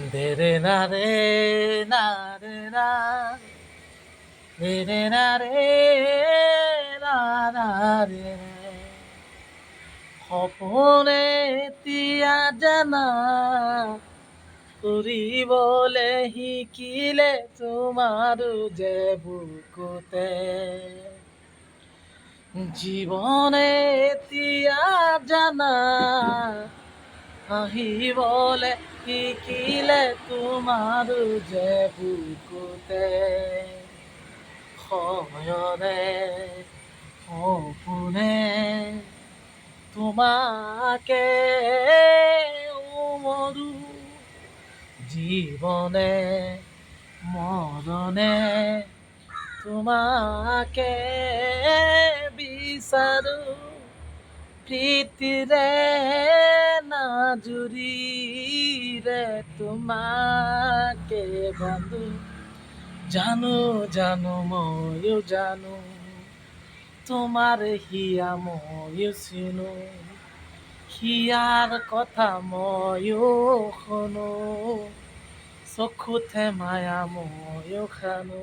দে রে না রে না রে না রে রে না রে না না রে সপোনে তিয়া জানা ফুৰিবলে শিকিলে তোমাৰো যে বুকুতে জীৱনে এতিয়া জানা হাঁহিবলে শিকিলে তোমাৰো যে বুকুতে শয়নে সপোনে তোমাকে মৰু জীবনে মরণে তোমাকে বিচাৰো প্রীতিরে না জুড়িরে তোমাকে বান্ধু জানো জানো ময়ো জানো তোমার হিয়া ময়ো চিনো হিয়ার কথা ময়ো শুনো চকুতে মায়া ময়ো খানো